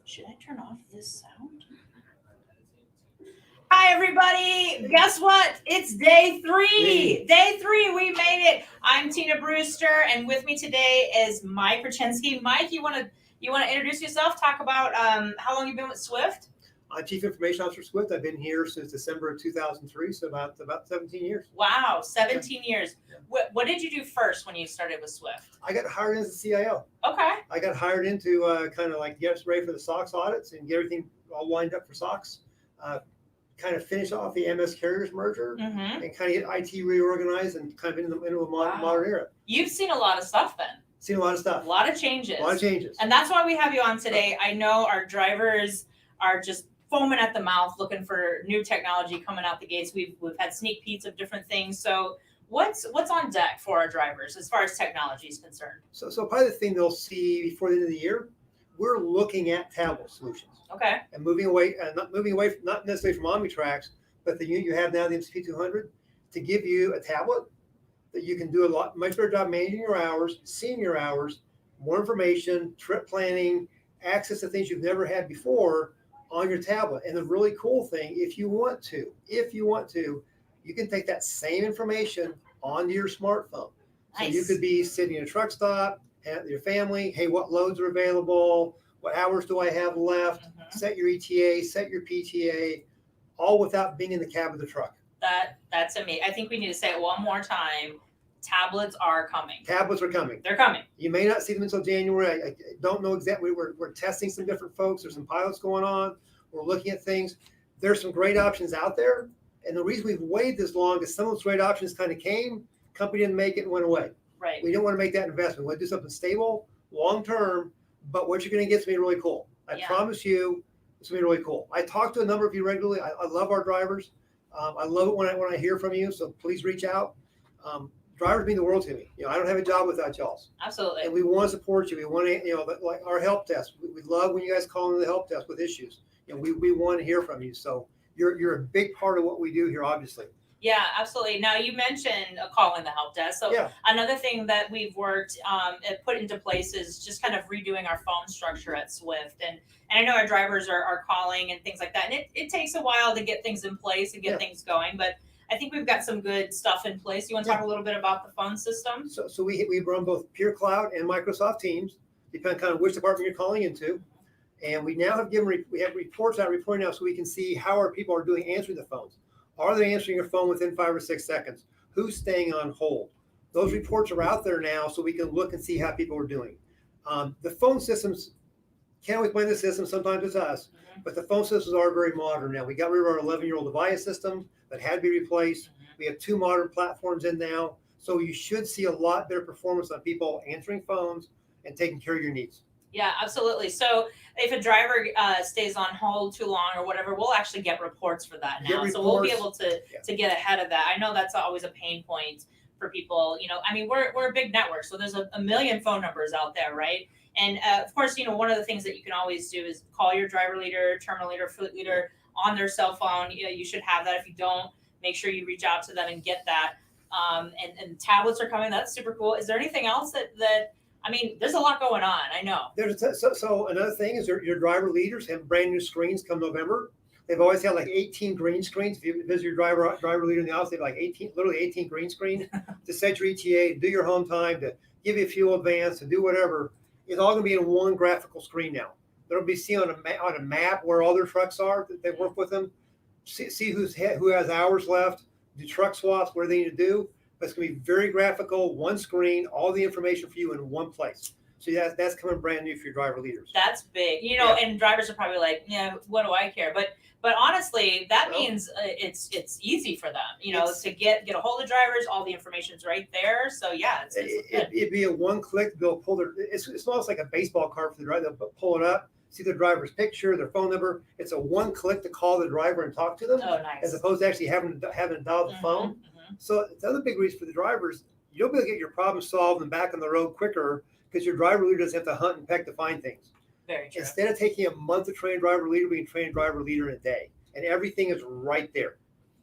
Should I turn off this sound? Hi, everybody. Guess what? It's day three. Day three. We made it. I'm Tina Brewster, and with me today is Mike Raczynski. Mike, you want to introduce yourself? Talk about how long you've been with Swift. I'm Chief Information Officer Swift. I've been here since December of 2003, so about 17 years. Wow, 17 years. Yeah. What did you do first when you started with Swift? I got hired as a CIO. Okay. I got hired into kind of like get us ready for the SOX audits and get everything all lined up for SOX. Kind of finish off the MS Carriers merger Mm-hmm. and kind of get IT reorganized and kind of into a modern era. You've seen a lot of stuff then. Seen a lot of stuff. A lot of changes. A lot of changes. And that's why we have you on today. I know our drivers are just foaming at the mouth looking for new technology coming out the gates. We've had sneak peeks of different things. So what's on deck for our drivers as far as technology is concerned? So probably the thing they'll see before the end of the year, we're looking at tablet solutions. Okay. And moving away, not necessarily from OmniTrax, but the unit you have now, the MCP200, to give you a tablet that you can do much better job managing your hours, seeing your hours, more information, trip planning, access to things you've never had before on your tablet. And the really cool thing, if you want to, you can take that same information onto your smartphone. Nice. So you could be sitting in a truck stop, at your family, hey, what loads are available? What hours do I have left? Mhm. Set your ETA, set your PTA, all without being in the cab of the truck. That's amazing. I think we need to say it one more time. Tablets are coming. Tablets are coming. They're coming. You may not see them until January. I don't know exactly. We're testing some different folks. There's some pilots going on. We're looking at things. There's some great options out there. And the reason we've waited this long is some of those great options kind of came, company didn't make it and went away. Right. We don't want to make that investment. We want to do something stable, long term, but what you're going to get is going to be really cool. I promise you, it's going to be really cool. I talk to a number of you regularly. I love our drivers. I love it when I hear from you. So please reach out. Drivers mean the world to me. I don't have a job without y'all. Absolutely. And we want to support you. We want to, like our help desk. We love when you guys call into the help desk with issues. We want to hear from you. So you're a big part of what we do here, obviously. Yeah, absolutely. Now you mentioned a call in the help desk. So another thing that we've worked and put into place is just kind of redoing our phone structure at Swift. And I know our drivers are calling and things like that. And it takes a while to get things in place and get things going. But I think we've got some good stuff in place. You want to talk a little bit about the phone system? So we run both Pure Cloud and Microsoft Teams, depending on kind of which department you're calling into. And we now have we have reports out reporting now so we can see how our people are doing answering the phones. Are they answering your phone within 5 or 6 seconds? Who's staying on hold? Those reports are out there now so we can look and see how people are doing. The phone systems, can't always blame the system, sometimes it's us, but the phone systems are very modern now. We got rid of our 11-year-old device system that had to be replaced. We have 2 modern platforms in now. So you should see a lot better performance on people answering phones and taking care of your needs. Yeah, absolutely. So if a driver stays on hold too long or whatever, we'll actually get reports for that now. So we'll be able to get ahead of that. I know that's always a pain point for people. I mean, we're a big network, so there's a million phone numbers out there, right? And of course, one of the things that you can always do is call your driver leader, terminal leader, fleet leader on their cell phone. You should have that. If you don't, make sure you reach out to them and get that. And tablets are coming. That's super cool. Is there anything else that I mean, there's a lot going on. I know. So another thing is your driver leaders have brand new screens come November. They've always had like 18 green screens. If you visit your driver leader in the office, they have like 18 green screens to set your ETA, do your home time, to give you a fuel advance, to do whatever. It's all going to be in one graphical screen now. They'll be seen on a map where all their trucks are that they work with them. See who has hours left, do truck swaps, where they need to do. But it's going to be very graphical, one screen, all the information for you in one place. So that's coming brand new for your driver leaders. That's big, and drivers are probably like, yeah, what do I care? But honestly, that means it's easy for them, to get a hold of drivers. All the information's right there. So yeah, it'd be a one click. They'll pull it's almost like a baseball card for the driver. They'll pull it up, see the driver's picture, their phone number. It's a one click to call the driver and talk to them. Oh, nice. As opposed to actually having to dial the phone. So the other big reason for the drivers, you'll be able to get your problem solved and back on the road quicker because your driver leader doesn't have to hunt and peck to find things. Very true. Instead of taking a month to train a driver leader, we can train a driver leader in a day. And everything is right there.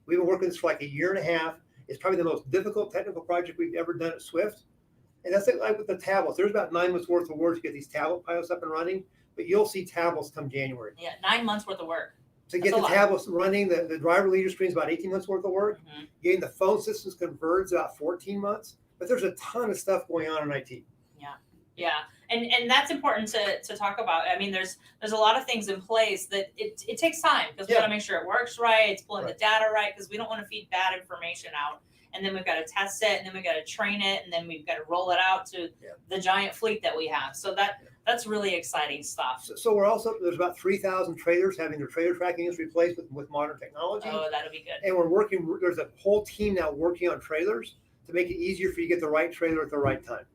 We've been working this for like a year and a half. It's probably the most difficult technical project we've ever done at Swift. And that's like with the tablets. There's about 9 months worth of work to get these tablet pilots up and running. but you'll see tablets come January. Yeah, 9 months worth of work. To get the tablets running, the driver leader screen is about 18 months worth of work. Mm-hmm. Getting the phone systems converged is about 14 months. But there's a ton of stuff going on in IT. Yeah, and that's important to talk about. I mean, there's a lot of things in place that it takes time because we got to make sure it works right, it's pulling the data right, because we don't want to feed bad information out, and then we've got to test it, and then we've got to train it, and then we've got to roll it out to the giant fleet that we have. So that's really exciting stuff. So we're also, there's about 3,000 trailers having their trailer tracking units replaced with modern technology. Oh, that'll be good. And there's a whole team now working on trailers to make it easier for you to get the right trailer at the right time.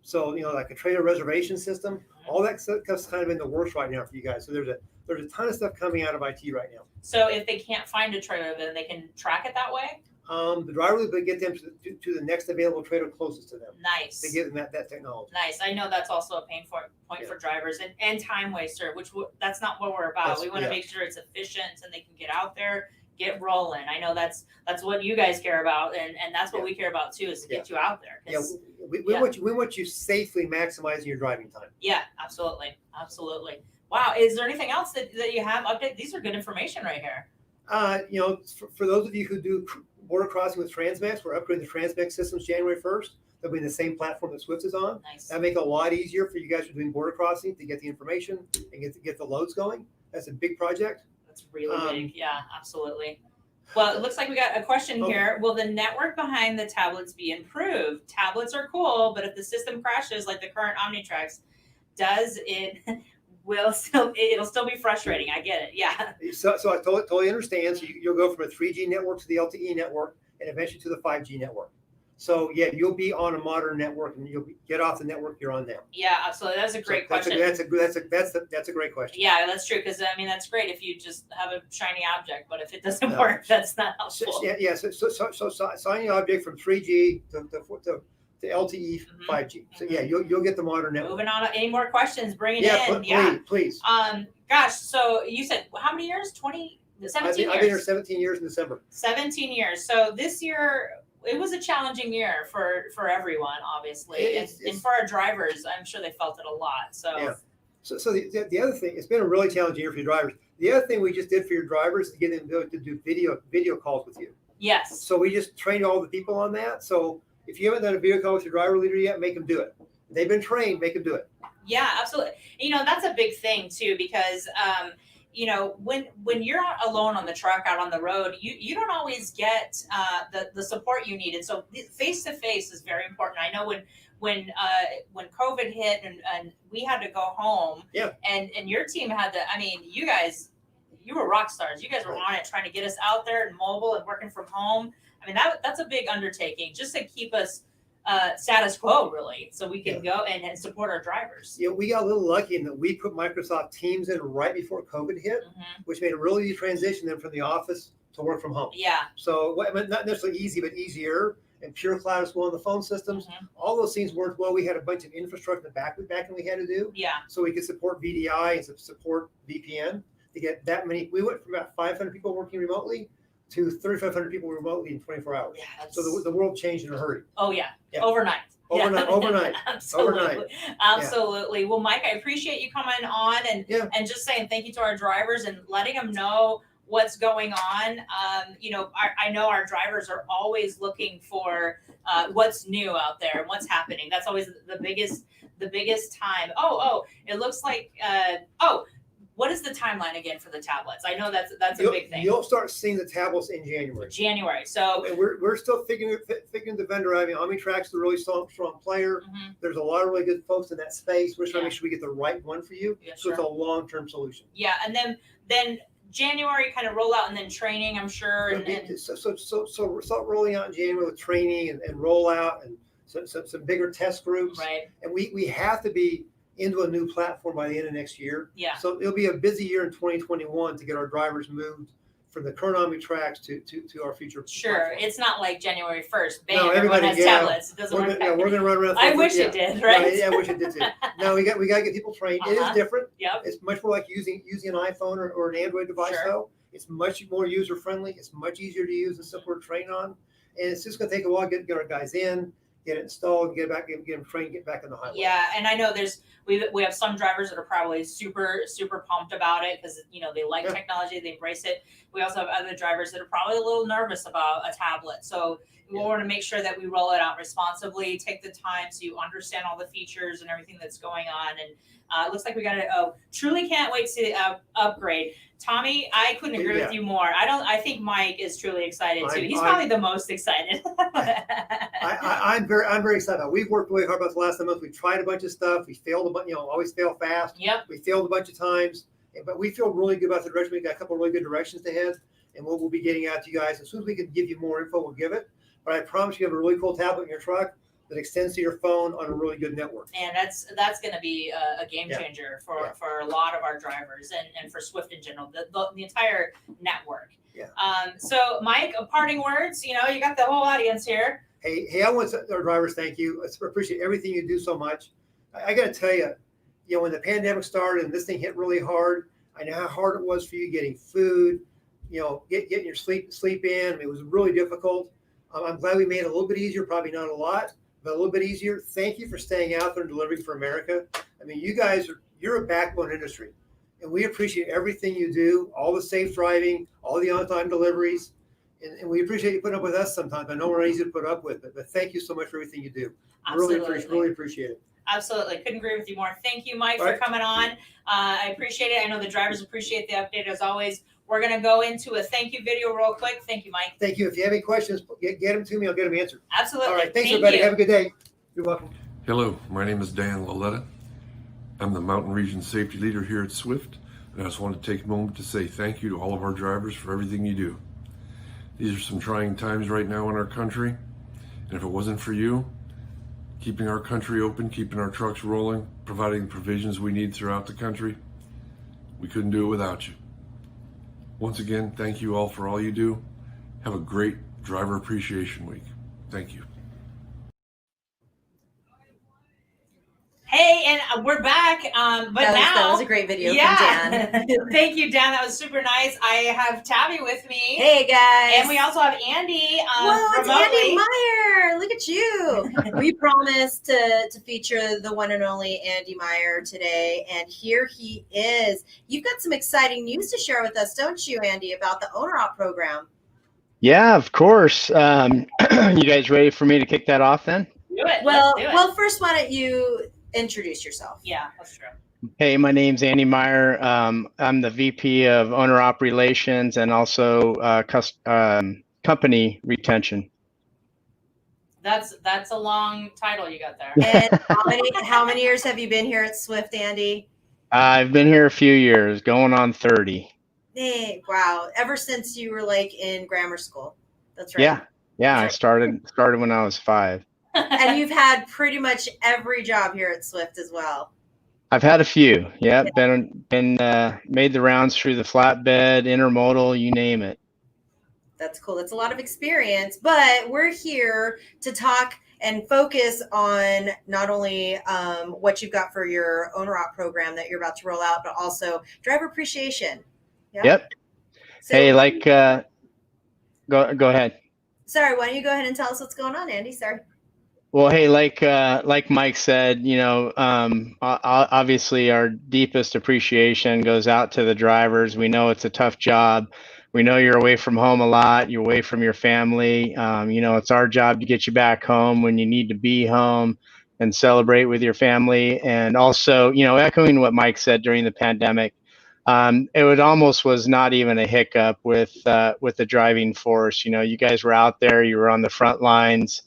So, like a trailer reservation system, all that stuff's kind of in the works right now for you guys. So there's a ton of stuff coming out of IT right now. So if they can't find a trailer, then they can track it that way? The driver will get them to the next available trailer closest to them. Nice. To give them that technology. Nice. I know that's also a pain point for drivers and time waster, which that's not what we're about. We want to make sure it's efficient and they can get out there, get rolling. I know that's what you guys care about, and that's what we care about too, is to get you out there. We want you safely maximizing your driving time. Yeah, absolutely. Wow. Is there anything else that you have update? These are good information right here. For those of you who do border crossing with Transmax, we're upgrading the Transmax systems January 1st. They'll be in the same platform that Swift is on. Nice. That'll make it a lot easier for you guys who are doing border crossing to get the information and get the loads going. That's a big project. That's really big. Yeah, absolutely. Well, it looks like we got a question here. Will the network behind the tablets be improved? Tablets are cool, but if the system crashes like the current OmniTrax, it'll still be frustrating. I get it. Yeah. So I totally understand. So you'll go from a 3G network to the LTE network and eventually to the 5G network. So yeah, you'll be on a modern network and you'll get off the network you're on now. Yeah, absolutely. That's a great question. That's a great question. Yeah, that's true. Because that's great if you just have a shiny object, but if it doesn't work, that's not helpful. So shiny object from 3G to LTE 5G. So yeah, you'll get the modern network. Moving on. Any more questions? Bring it in. Please. Gosh. So you said how many years? 17 years. I've been here 17 years in December. 17 years. So this year, it was a challenging year for everyone, obviously, and for our drivers. I'm sure they felt it a lot. So the other thing, it's been a really challenging year for your drivers. The other thing we just did for your drivers is get them to do video calls with you. Yes. So we just trained all the people on that. So if you haven't done a video call with your driver leader yet, make them do it. They've been trained, make them do it. Yeah, absolutely. That's a big thing too, because when you're alone on the truck out on the road, you don't always get the support you need. And so face to face is very important. I know when COVID hit and we had to go home, and your team had to, you were rock stars. You guys were on it, trying to get us out there and mobile and working from home. That's a big undertaking just to keep us status quo, really, so we can go and support our drivers. Yeah, we got a little lucky in that we put Microsoft Teams in right before COVID hit, which made a really easy transition then from the office to work from home. Yeah. So not necessarily easy, but easier. And Pure Cloud is one of the phone systems. All those things worked well. We had a bunch of infrastructure in the back we had to do. Yeah. So we could support VDI and support VPN to get that many. We went from about 500 people working remotely to 3,500 people remotely in 24 hours. Yeah, so the world changed in a hurry. Oh yeah. Overnight. Overnight. Absolutely. Well, Mike, I appreciate you coming on and just saying thank you to our drivers and letting them know what's going on. I know our drivers are always looking for what's new out there and what's happening. That's always the biggest time. It looks like what is the timeline again for the tablets? I know that's a big thing. You'll start seeing the tablets in January. So and we're still figuring the vendor out. OmniTrax is a really strong player. There's a lot of really good folks in that space. We're trying to make sure we get the right one for you. Yeah, so it's a long-term solution. Yeah, and then January kind of roll out and then training, I'm sure. So we'll start rolling out in January with training and rollout and some bigger test groups. Right. And we have to be into a new platform by the end of next year. Yeah. So it'll be a busy year in 2021 to get our drivers moved from the current OmniTrax to our future. Sure. platform. It's not like January 1st. Bam, No, everyone has tablets. It doesn't work. We're going to run around. I wish it did, right? Yeah, I wish it did too. No, we got to get people trained. It is different. Yep. It's much more like using an iPhone or an Android device though. It's much more user friendly. It's much easier to use and simpler to train on. And it's just going to take a while to get our guys in, get it installed, get them trained, get back on the highway. Yeah, and I know we have some drivers that are probably super pumped about it because they like technology, they embrace it. We also have other drivers that are probably a little nervous about a tablet. So we want to make sure that we roll it out responsibly, take the time so you understand all the features and everything that's going on. And it looks like we got it. Oh, truly can't wait to upgrade. Tommy, I couldn't agree with you more. I think Mike is truly excited too. He's probably the most excited. I'm very excited. We've worked really hard about the last 9 months. We tried a bunch of stuff. We failed a bunch. Always fail fast. Yep. We failed a bunch of times, but we feel really good about the direction. We got a couple of really good directions to head, and we'll be getting out to you guys as soon as we can give you more info. We'll give it. But I promise you have a really cool tablet in your truck that extends to your phone on a really good network. And that's going to be a game changer for a lot of our drivers and for Swift in general, the entire network. Yeah. So Mike, parting words, you got the whole audience here. Hey, I want our drivers, thank you. I appreciate everything you do so much. I got to tell you, when the pandemic started and this thing hit really hard, I know how hard it was for you getting food, getting your sleep in. I mean, it was really difficult. I'm glad we made it a little bit easier, probably not a lot, but a little bit easier. Thank you for staying out there and delivering for America. I mean, you're a backbone industry, and we appreciate everything you do, all the safe driving, all the on-time deliveries, and we appreciate you putting up with us sometimes. I know we're not easy to put up with, but thank you so much for everything you do. Absolutely. Really appreciate it. Absolutely. Couldn't agree with you more. Thank you, Mike, for coming on. I appreciate it. I know the drivers appreciate the update as always. We're going to go into a thank you video real quick. Thank you, Mike. Thank you. If you have any questions, get them to me. I'll get them answered. Absolutely. All right. Thanks, everybody. Have a good day. You're welcome. Hello, my name is Dan Laletta. I'm the Mountain Region Safety Leader here at Swift, and I just want to take a moment to say thank you to all of our drivers for everything you do. These are some trying times right now in our country, and if it wasn't for you, keeping our country open, keeping our trucks rolling, providing the provisions we need throughout the country, we couldn't do it without you. Once again, thank you all for all you do. Have a great Driver Appreciation Week. Thank you. Hey, and we're back. That was a great video from Dan. Thank you, Dan. That was super nice. I have Tabby with me. Hey, guys. And we also have Andy. Whoa, it's Andy Meyer. Look at you. We promised to feature the one and only Andy Meyer today, and here he is. You've got some exciting news to share with us, don't you, Andy, about the Owner-Op program? Yeah, of course. You guys ready for me to kick that off then? Do it. Well, first, why don't you introduce yourself? Yeah, that's true. Hey, my name's Andy Meyer. I'm the VP of Owner-Op Relations and also company retention. That's a long title you got there. And how many years have you been here at Swift, Andy? I've been here a few years, going on 30. Hey, wow! Ever since you were in grammar school. That's right. Yeah. I started when I was 5. And you've had pretty much every job here at Swift as well. I've had a few. Yeah, been made the rounds through the flatbed, intermodal, you name it. That's cool. That's a lot of experience. But we're here to talk and focus on not only what you've got for your Owner-Op program that you're about to roll out, but also driver appreciation. Yeah? Yep. So, hey, go ahead. Sorry, why don't you go ahead and tell us what's going on, Andy? Sorry. Well, hey, like Mike said, obviously our deepest appreciation goes out to the drivers. We know it's a tough job. We know you're away from home a lot. You're away from your family. It's our job to get you back home when you need to be home and celebrate with your family. And also, echoing what Mike said during the pandemic, it almost was not even a hiccup with the driving force. You guys were out there. You were on the front lines.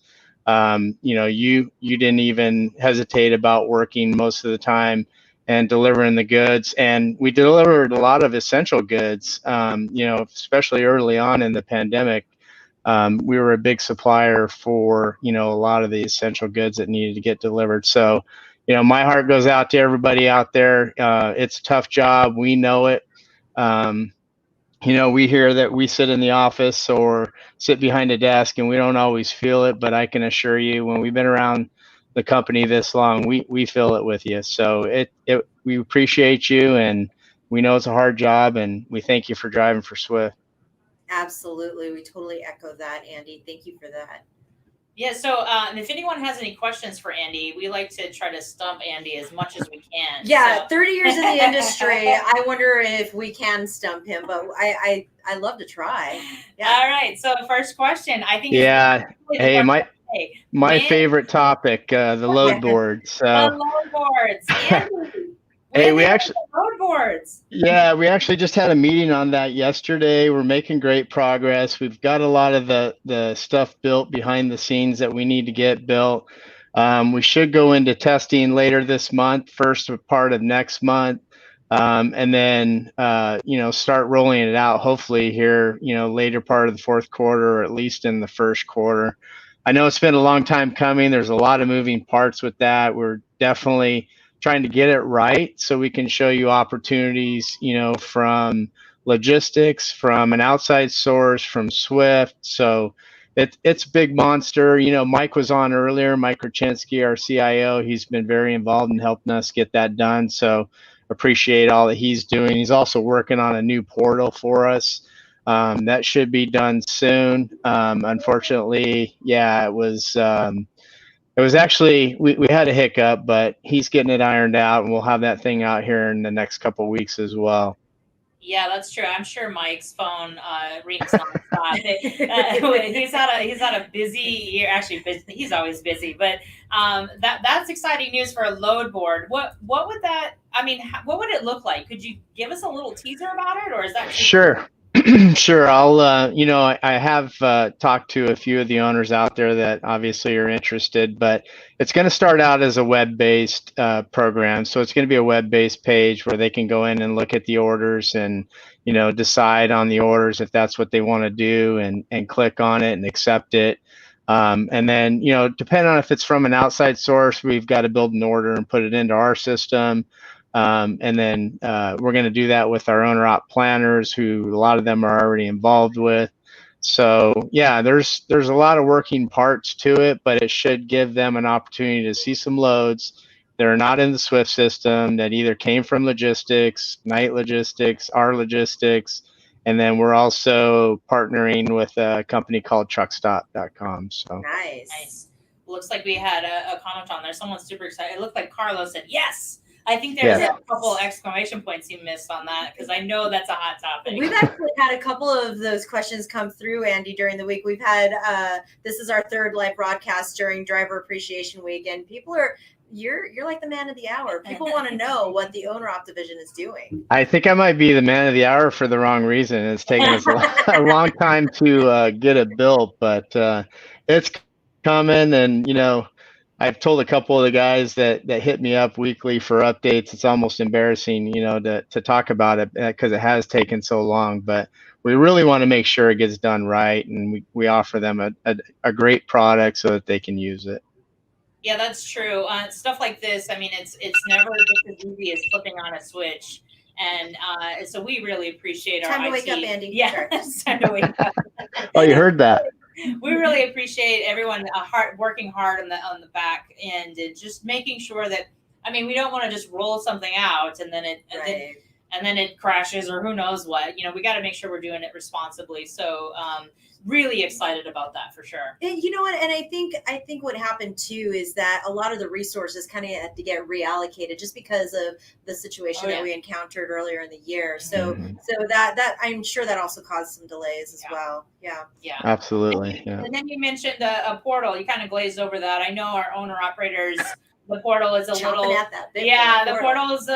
You didn't even hesitate about working most of the time and delivering the goods. And we delivered a lot of essential goods, especially early on in the pandemic. We were a big supplier for, a lot of the essential goods that needed to get delivered. So, my heart goes out to everybody out there. It's a tough job. We know it. We hear that we sit in the office or sit behind a desk and we don't always feel it, but I can assure you when we've been around the company this long, we feel it with you. So we appreciate you, and we know it's a hard job, and we thank you for driving for Swift. Absolutely. We totally echo that, Andy. Thank you for that. Yeah, so if anyone has any questions for Andy, we like to try to stump Andy as much as we can. Yeah, so. 30 years in the industry. I wonder if we can stump him, but I love to try. Yeah. All right. So first question, I think. Yeah. Hey, my favorite topic, the load boards. So. The load boards. Andy, hey, we actually load boards. Yeah, we actually just had a meeting on that yesterday. We're making great progress. We've got a lot of the stuff built behind the scenes that we need to get built. We should go into testing later this month, first part of next month, and then start rolling it out. Hopefully here, later part of the fourth quarter, or at least in the first quarter. I know it's been a long time coming. There's a lot of moving parts with that. We're definitely trying to get it right so we can show you opportunities, from logistics, from an outside source, from Swift. So it's a big monster. Mike was on earlier, Mike Rachinsky, our CIO. He's been very involved in helping us get that done. So appreciate all that he's doing. He's also working on a new portal for us. That should be done soon. Unfortunately, yeah, it was actually, we had a hiccup, but he's getting it ironed out, and we'll have that thing out here in the next couple of weeks as well. Yeah, that's true. I'm sure Mike's phone rings nonstop. He's had a busy year. Actually, he's always busy, but that's exciting news for a load board. What would that? I mean, what would it look like? Could you give us a little teaser about it, or is that sure? Sure. I'll, I have talked to a few of the owners out there that obviously are interested, but it's going to start out as a web-based program. So it's going to be a web-based page where they can go in and look at the orders and, decide on the orders if that's what they want to do, and click on it and accept it. And then, depending on if it's from an outside source, we've got to build an order and put it into our system. And then we're going to do that with our owner op planners, who a lot of them are already involved with. So yeah, there's a lot of working parts to it, but it should give them an opportunity to see some loads that are not in the Swift system, that either came from logistics, Knight Logistics, our logistics, and then we're also partnering with a company called truckstop.com. So nice. Looks like we had a comment on there. Someone's super excited. It looked like Carlos said yes. I think there's a couple exclamation points you missed on that, because I know that's a hot topic. We've actually had a couple of those questions come through, Andy, during the week. We've had this is our third live broadcast during Driver Appreciation Week, and people are you're like the man of the hour. People want to know what the owner op division is doing. I think I might be the man of the hour for the wrong reason. It's taken us a long time to get it built, but it's coming, and I've told a couple of the guys that hit me up weekly for updates. It's almost embarrassing, to talk about it, because it has taken so long. But we really want to make sure it gets done right, and we offer them a great product so that they can use it. Yeah, that's true. Stuff like this, I mean, it's never just as easy as flipping on a switch. And so we really appreciate our Time to IT. wake up, Andy. Yeah, it's time to wake up. Oh, you heard that. We really appreciate everyone working hard on the back end, and just making sure that, I mean, we don't want to just roll something out and then it crashes, or who knows what. We got to make sure we're doing it responsibly. So really excited about that for sure. And you know what? And I think what happened too is that a lot of the resources kind of had to get reallocated just because of the situation that we encountered earlier in the year. So so that I'm sure that also caused some delays as well. Yeah. Absolutely. And then you mentioned a portal. You kind of glazed over that. I know our owner operators. The portal is the portal is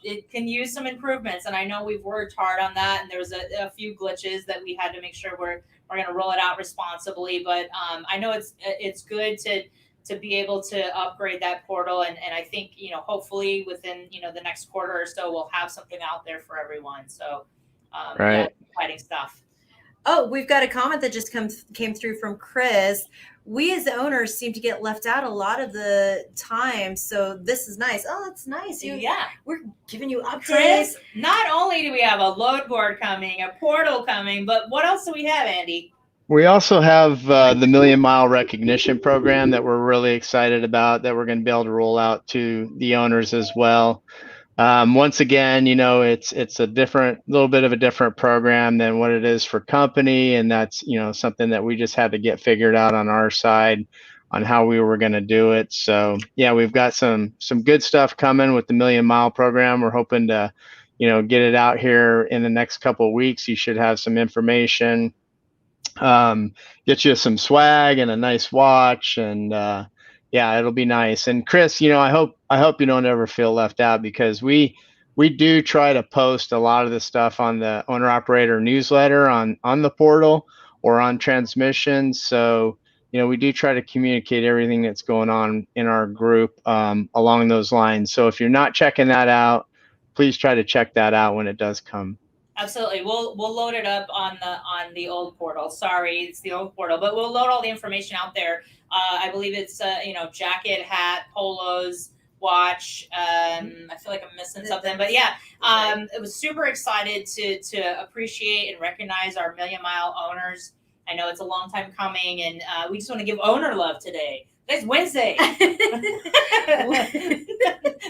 it can use some improvements, and I know we've worked hard on that, and there was a few glitches that we had to make sure we're going to roll it out responsibly. But I know it's good to be able to upgrade that portal, and I think hopefully within the next quarter or so we'll have something out there for everyone. So exciting stuff. Oh, we've got a comment that just came through from Chris. We as the owners seem to get left out a lot of the time. So this is nice. Oh, that's nice. We're giving you updates. Chris, not only do we have a load board coming, a portal coming, but what else do we have, Andy? We also have the Million Mile Recognition Program that we're really excited about, that we're going to be able to roll out to the owners as well. Once again, you know, it's a little bit of a different program than what it is for company, and that's, you know, something that we just had to get figured out on our side on how we were going to do it. So yeah, we've got some good stuff coming with the Million Mile program. We're hoping to, you know, get it out here in the next couple of weeks. You should have some information, get you some swag and a nice watch, and yeah, it'll be nice. And Chris, you know, I hope you don't ever feel left out, because we do try to post a lot of the stuff on the owner operator newsletter on the portal or on transmissions. So, you know, we do try to communicate everything that's going on in our group along those lines. So if you're not checking that out, please try to check that out when it does come. Absolutely. We'll load it up on the old portal. Sorry, it's the old portal, but we'll load all the information out there. I believe it's you know, jacket, hat, polos, watch. I feel like I'm missing something, but yeah, it was super excited to appreciate and recognize our Million Mile owners. I know it's a long time coming, and we just want to give owner love today. It's Wednesday.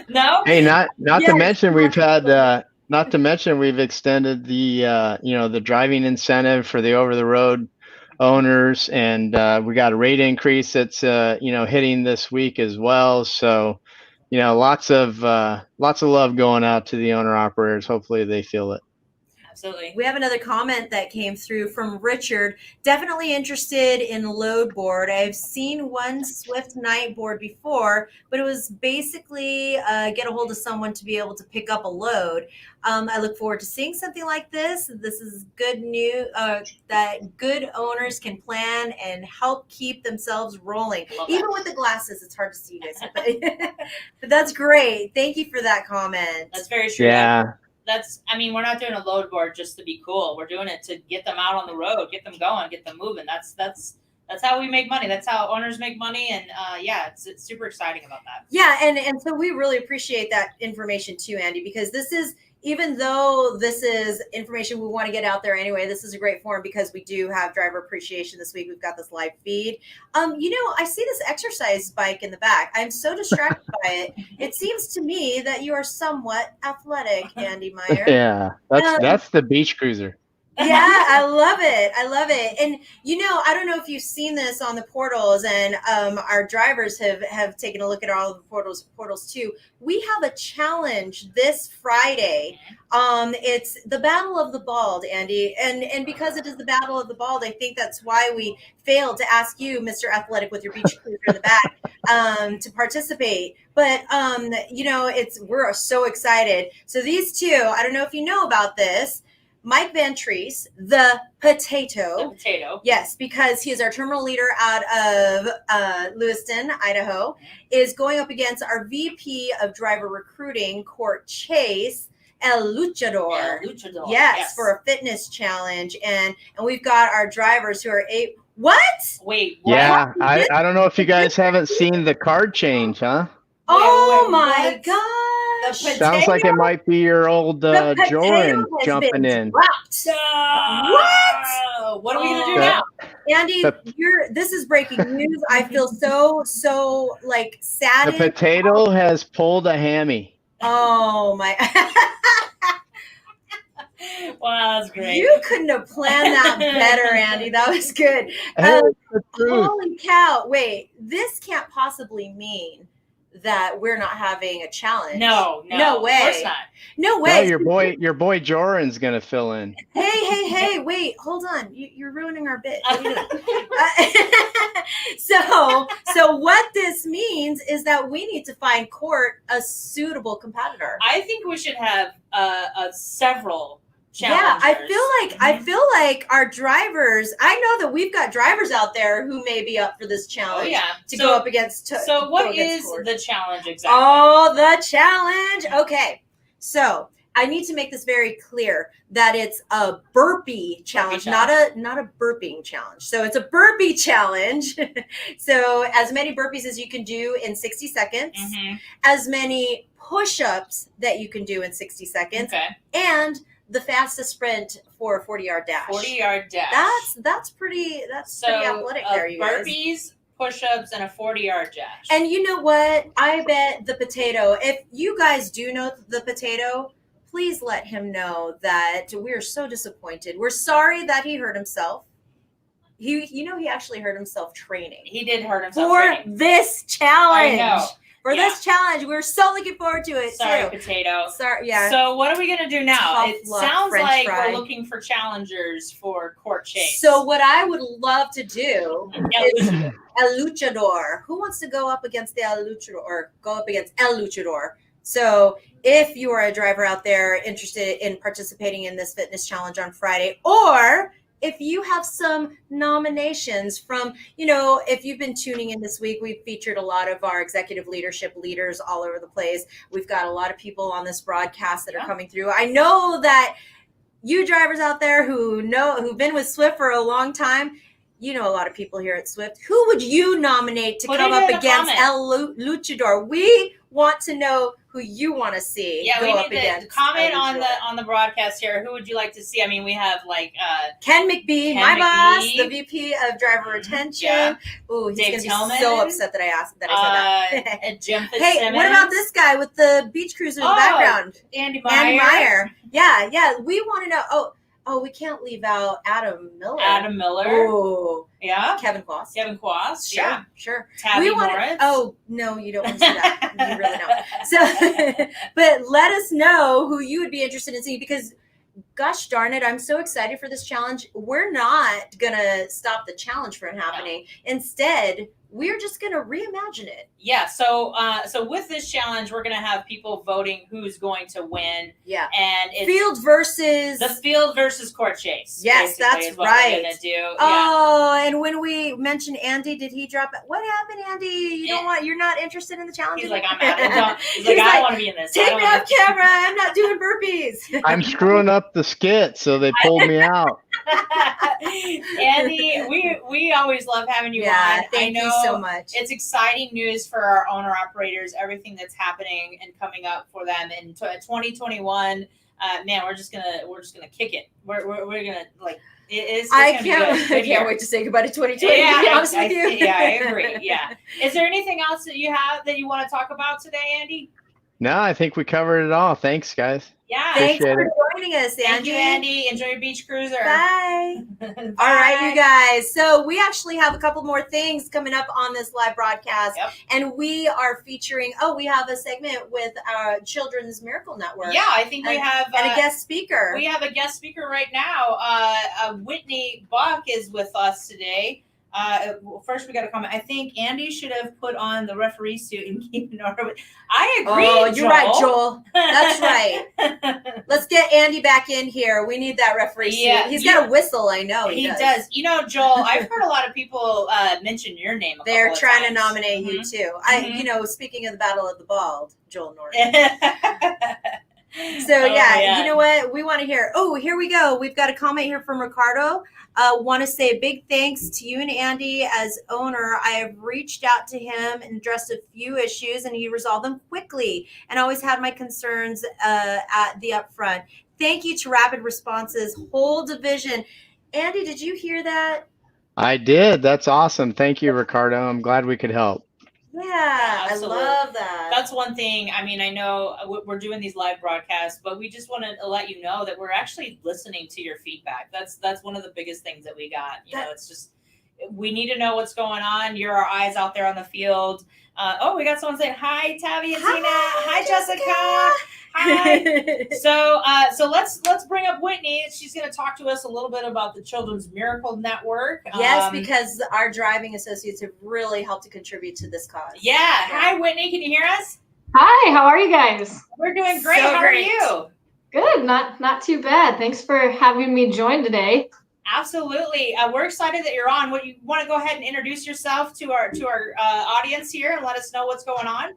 No. Hey, not Yes. to mention we've had. Not to mention we've extended the you know, the driving incentive for the over the road owners, and we got a rate increase that's you know, hitting this week as well. So, you know, lots of love going out to the owner operators. Hopefully they feel it. Absolutely. We have another comment that came through from Richard. Definitely interested in load board. I've seen one Swift night board before, but it was basically get a hold of someone to be able to pick up a load. I look forward to seeing something like this. This is good news that good owners can plan and help keep themselves rolling. Even with the glasses, it's hard to see you guys. But that's great. Thank you for that comment. That's very true. Yeah. I mean, we're not doing a load board just to be cool. We're doing it to get them out on the road, get them going, get them moving. That's how we make money. That's how owners make money. And yeah, it's super exciting about that. Yeah, and so we really appreciate that information too, Andy, because this is, even though this is information we want to get out there anyway, this is a great forum because we do have driver appreciation this week. We've got this live feed. You know, I see this exercise bike in the back. I'm so distracted by it. It seems to me that you are somewhat athletic, Andy Meyer. Yeah, that's the beach cruiser. Yeah, I love it. I love it. And, you know, I don't know if you've seen this on the portals, and our drivers have taken a look at all of the portals too. We have a challenge this Friday. It's the Battle of the Bald, Andy. And because it is the Battle of the Bald, I think that's why we failed to ask you, Mr. Athletic, with your beach cruiser in the back, to participate. But, you know, we're so excited. So these two, I don't know if you know about this, Mike Van Treese, the potato. The potato. Yes, because he is our terminal leader out of Lewiston, Idaho, is going up against our VP of driver recruiting, Court Chase, El Luchador. El Luchador. Yes, for a fitness challenge. And we've got our drivers who are what? Wait, what? Yeah, I don't know if you guys haven't seen the card change, huh? Oh Wait, my what? gosh. Sounds like it might be your old Joran jumping in. What? What are we gonna do now? Andy, this is breaking news. I feel so like sad. The potato has pulled a hammy. Oh my. Wow, that's great. You couldn't have planned that better, Andy. That was good. Hey, the truth. Holy cow. Wait, this can't possibly mean that we're not having a challenge. No way. Of course not. No way. No, your boy Joran's gonna fill in. Hey, wait, hold on. You're ruining our bit. What are you doing? So what this means is that we need to find Court a suitable competitor. I think we should have several challengers. Yeah, I feel like our drivers. I know that we've got drivers out there who may be up for this challenge. Oh, yeah. To go up against. So what is the challenge exactly? Oh, the challenge. Okay, so I need to make this very clear that it's a burpee challenge, not a burping challenge. So it's a burpee challenge. So as many burpees as you can do in 60 seconds, as many push-ups that you can do in 60 seconds, and the fastest sprint for a 40-yard dash. 40-yard dash. That's pretty athletic there, you guys. Burpees, push-ups, and a 40-yard dash. And you know what? I bet the potato, if you guys do know the potato, please let him know that we're so disappointed. We're sorry that he hurt himself. He actually hurt himself training. He did hurt himself For training. this challenge. I know. This challenge. We're so looking forward to it. Sorry, too. Potato. Sorry, yeah. So what are we going to do now? Tough It luck, sounds French like fry. we're looking for challengers for court chase. So what I would love to do is Yeah, El Luchador. Who wants to go up against the El Luchador or go up against El Luchador? So if you are a driver out there interested in participating in this fitness challenge on Friday, or if you have some nominations from, if you've been tuning in this week, we've featured a lot of our executive leadership leaders all over the place. We've got a lot of people on this broadcast that are coming through. I know that you drivers out there who've been with Swift for a long time, you know a lot of people here at Swift. Who would you nominate to come up against El Luchador? We want to know who you want to see. Yeah, go we up need to against comment El on Luchador. on the broadcast here. Who would you like to see? I mean, we have like Ken McBee, Ken my boss, McBee. the VP of driver retention. Yeah. Ooh, he's Dave gonna be Tillman. so upset that I said that. and Jim Hey, Fitzsimmons. what about this guy with the beach cruiser in the background? Andy Meyer. Andy Meyer. Yeah. We want to know. Oh, we can't leave out Adam Miller. Adam Miller. Oh, Yeah. Kevin Quast. Kevin Quast. Sure, Yeah. sure. Tabby want Moritz. Oh no, you don't want to see that. You really don't. So, but let us know who you would be interested in seeing, because gosh darn it, I'm so excited for this challenge. We're not gonna stop the challenge from happening. Instead, we're just gonna reimagine it. Yeah. So with this challenge, we're gonna have people voting who's going to win. Yeah. And it's Field versus the field versus court chase. Yes, basically, that's is what right. We're gonna do. Yeah. Oh, and when we mentioned Andy, did he drop it? What happened, Andy? You're not interested in the challenge? He's like, anymore? I'm out. He's like, I don't want to be in this. I Take don't me wanna- off camera. I'm not doing burpees. I'm screwing up the skit, so they pulled me out. Andy, we always love having you on. Thank I know you so much. It's exciting news for our owner operators, everything that's happening and coming up for them in 2021. Man, we're just gonna kick it. We're gonna it's I gonna be good. Good can't year. wait to say goodbye to 2020. Yeah, to be honest with you. I agree. Yeah. Is there anything else that you have that you want to talk about today, Andy? No, I think we covered it all. Thanks, guys. Yeah. Thanks Appreciate for it. joining us, Andy. Thank you, Andy. Enjoy your beach cruiser. Bye. Bye. All right, you guys. So we actually have a couple more things coming up on this live broadcast. Yep. And we are featuring, we have a segment with our Children's Miracle Network. Yeah, I think we have And a guest speaker. We have a guest speaker right now. Whitney Buck is with us today. First, we got to comment. I think Andy should have put on the referee suit and keep an order. I agree. Oh, you're Joel. right, Joel. That's right. Let's get Andy back in here. We need that referee suit. Yeah, He's got a whistle, I know. He does. You know, Joel, I've heard a lot of people mention your name. They're trying to times. nominate you too. Speaking of the Battle of the Bald, Joel Norton. So yeah. you know what? We want to hear. Oh, here we go. We've got a comment here from Ricardo. Want to say a big thanks to you and Andy as owner. I have reached out to him and addressed a few issues, and he resolved them quickly and always had my concerns at the upfront. Thank you to Rapid Response's whole division. Andy, did you hear that? I did. That's awesome. Thank you, Ricardo. I'm glad we could help. Yeah, Absolutely. I love that. That's one thing. I mean, I know we're doing these live broadcasts, but we just want to let you know that we're actually listening to your feedback. That's one of the biggest things that we got. It's just we need to know what's going on. You're our eyes out there on the field. We got someone saying hi, Tabby and Tina. Hi, Jessica. Hi. So let's bring up Whitney. She's going to talk to us a little bit about the Children's Miracle Network. Yes, because our driving associates have really helped to contribute to this cause. Yeah. Hi, Whitney. Can you hear us? Hi, how are you guys? We're doing great. So How great. are you? Good, not too bad. Thanks for having me join today. Absolutely. We're excited that you're on. What you want to go ahead and introduce yourself to our audience here and let us know what's going on?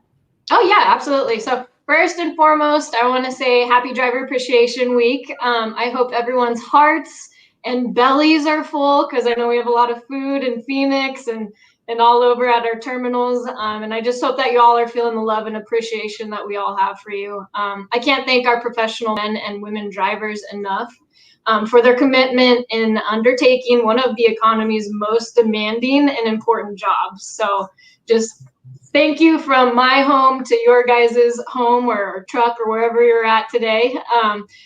Oh yeah, absolutely. So first and foremost, I want to say Happy Driver Appreciation Week. I hope everyone's hearts and bellies are full because I know we have a lot of food in Phoenix and all over at our terminals. And I just hope that you all are feeling the love and appreciation that we all have for you. I can't thank our professional men and women drivers enough. for their commitment in undertaking one of the economy's most demanding and important jobs. So just thank you from my home to your guys' home or truck or wherever you're at today.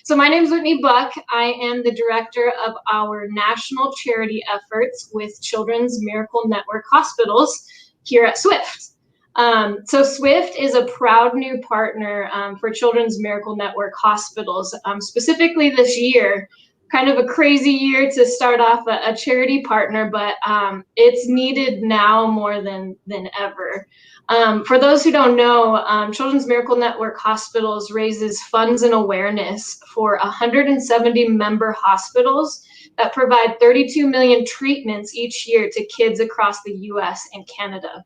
So my name is Whitney Buck. I am the director of our national charity efforts with Children's Miracle Network Hospitals here at Swift. So Swift is a proud new partner for Children's Miracle Network Hospitals, specifically this year. Kind of a crazy year to start off a charity partner, but it's needed now more than ever. For those who don't know, Children's Miracle Network Hospitals raises funds and awareness for 170 member hospitals that provide 32 million treatments each year to kids across the US and Canada,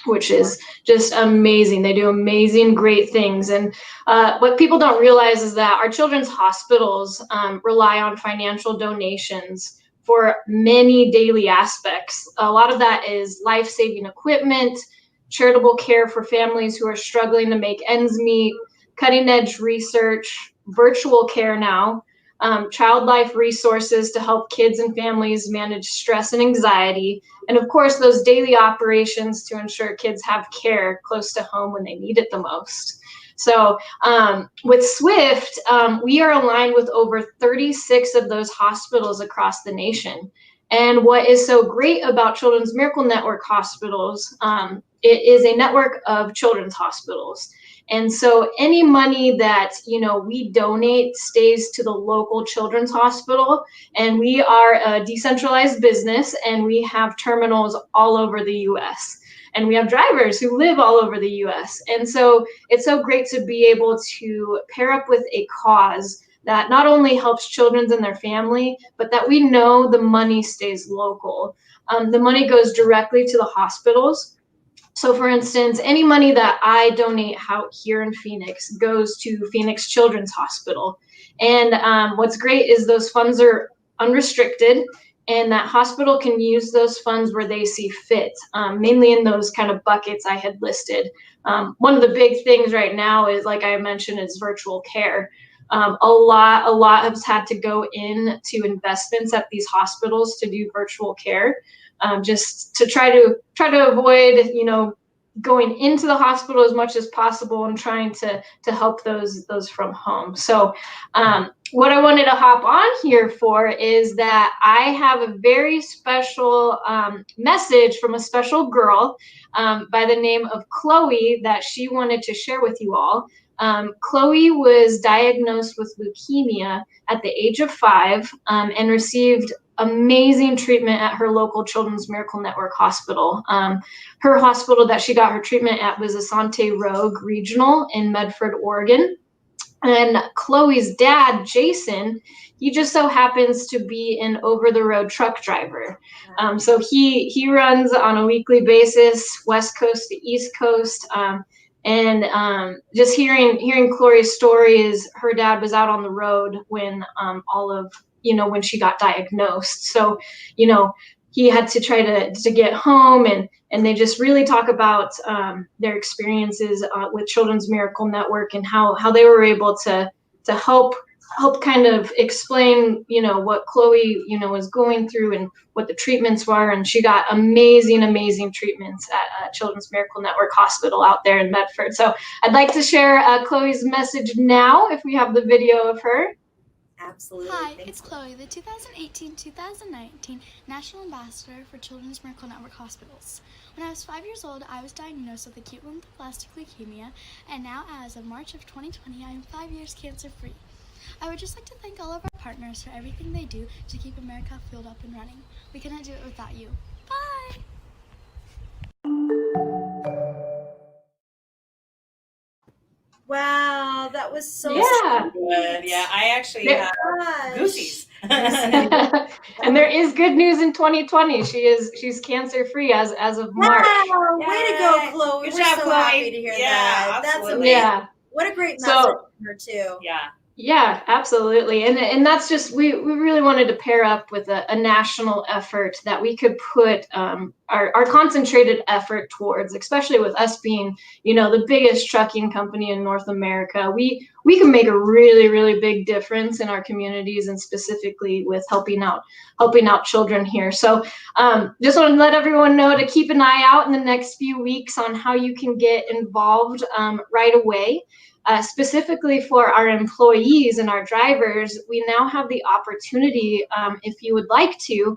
which is just amazing. They do amazing, great things. And what people don't realize is that our children's hospitals rely on financial donations for many daily aspects. A lot of that is life-saving equipment, charitable care for families who are struggling to make ends meet, cutting-edge research, virtual care now, child life resources to help kids and families manage stress and anxiety, and of course those daily operations to ensure kids have care close to home when they need it the most. So with Swift, we are aligned with over 36 of those hospitals across the nation. And what is so great about Children's Miracle Network Hospitals, it is a network of children's hospitals. And so any money that, we donate stays to the local children's hospital. And we are a decentralized business, and we have terminals all over the US. And we have drivers who live all over the US. And so it's so great to be able to pair up with a cause that not only helps children and their family, but that we know the money stays local. The money goes directly to the hospitals. So for instance, any money that I donate out here in Phoenix goes to Phoenix Children's Hospital. And what's great is those funds are unrestricted, and that hospital can use those funds where they see fit, mainly in those kind of buckets I had listed. One of the big things right now is, like I mentioned, is virtual care. A lot has had to go into investments at these hospitals to do virtual care, just to try to avoid, going into the hospital as much as possible and trying to help those from home. So what I wanted to hop on here for is that I have a very special message from a special girl by the name of Chloe that she wanted to share with you all. Chloe was diagnosed with leukemia at the age of 5 and received amazing treatment at her local Children's Miracle Network Hospital. Her hospital that she got her treatment at was Asante Rogue Regional in Medford, Oregon. And Chloe's dad, Jason, he just so happens to be an over-the-road truck driver. So he runs on a weekly basis, West Coast to East Coast. And just hearing Chloe's story is her dad was out on the road when when she got diagnosed. So, he had to try to get home, and they just really talk about their experiences with Children's Miracle Network and how they were able to help kind of explain, what Chloe, was going through and what the treatments were. And she got amazing treatments at Children's Miracle Network Hospital out there in Medford. So I'd like to share Chloe's message now, if we have the video of her. Absolutely. Hi, it's Chloe, the 2018-2019 National Ambassador for Children's Miracle Network Hospitals. When I was 5 years old, I was diagnosed with acute lymphoblastic leukemia, and now as of March of 2020, I am 5 years cancer-free. I would just like to thank all of our partners for everything they do to keep America fueled up and running. We couldn't do it without you. Bye! Wow, that was so good. Yeah, I actually have goosies. And there is good news in 2020. She's cancer free as of March. Wow, way to go, Chloe. Good We're job, so Chloe. happy to hear that. Absolutely. That's amazing. Yeah. What a great message from her too. Yeah. Yeah, absolutely. And that's just, we really wanted to pair up with a national effort that we could put our concentrated effort towards, especially with us being, the biggest trucking company in North America. We can make a really, really big difference in our communities, and specifically with helping out children here. So just want to let everyone know to keep an eye out in the next few weeks on how you can get involved right away. Specifically for our employees and our drivers, we now have the opportunity, if you would like to,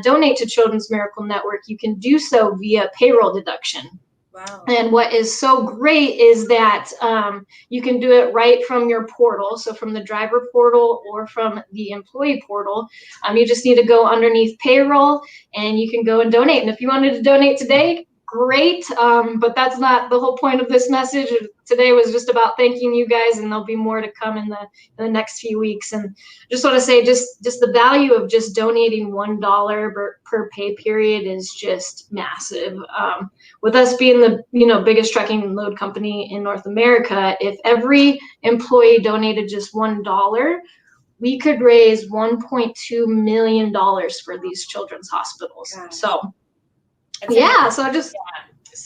donate to Children's Miracle Network. You can do so via payroll deduction. Wow. And what is so great is that you can do it right from your portal, so from the driver portal or from the employee portal. You just need to go underneath payroll and you can go and donate. And if you wanted to donate today, great, but that's not the whole point of this message. Today was just about thanking you guys, and there'll be more to come in the next few weeks. And just want to say, just the value of just donating $1 per pay period is just massive. With us being the biggest trucking load company in North America, if every employee donated just $1, we could raise $1.2 million for these children's hospitals. Gosh. So That's yeah, so just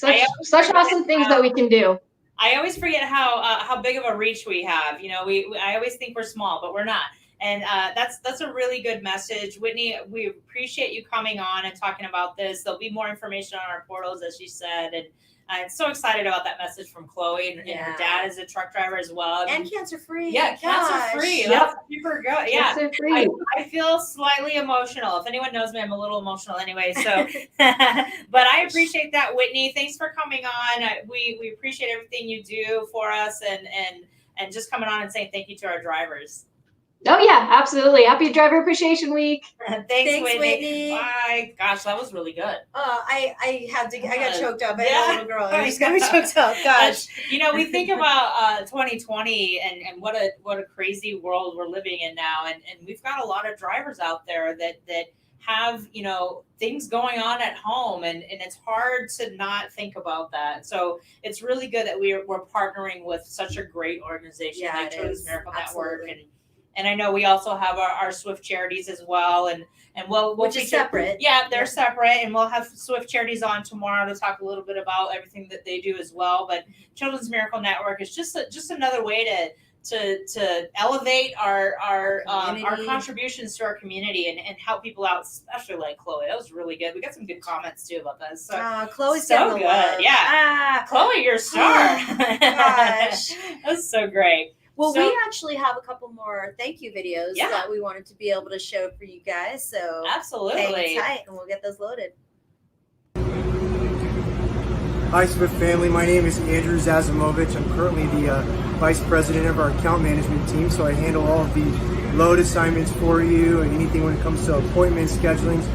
I such awesome things that we can do. I always forget how big of a reach we have. I always think we're small, but we're not. And that's a really good message. Whitney, we appreciate you coming on and talking about this. There'll be more information on our portals, as you said. And I'm so excited about that message from Chloe. And her dad is a truck driver as well. And cancer-free. Yeah, cancer-free. Yep. That's super good. Yeah. Cancer-free. I feel slightly emotional. If anyone knows me, I'm a little emotional anyway. So, but I appreciate that, Whitney. Thanks for coming on. We appreciate everything you do for us, and just coming on and saying thank you to our drivers. Oh yeah, absolutely. Happy Driver Appreciation Week. Thanks, Whitney. Whitney. Bye. Gosh, that was really good. I got choked up. I Yeah. had a little girl. I just got me choked up. Gosh. We think about 2020 and what a crazy world we're living in now, and we've got a lot of drivers out there that have things going on at home, and it's hard to not think about that. So it's really good that we're partnering with such a great organization like Children's Miracle Network, and I know we also have our Swift charities as well, and we'll Which is separate. Yeah, they're separate, and we'll have Swift charities on tomorrow to talk a little bit about everything that they do as well. But Children's Miracle Network is just another way to elevate our contributions to our community and help people out, especially like Chloe. That was really good. We got some good comments too about this. So Chloe's so good. love. Yeah. Chloe, you're a star. Gosh. That was so great. Well, So- we actually have a couple more thank you videos that we wanted to be able to show for you guys. So Absolutely. hang tight and we'll get those loaded. Hi, Swift family. My name is Andrew Zazimovich. I'm currently the vice president of our account management team, so I handle all of the load assignments for you and anything when it comes to appointments, schedulings,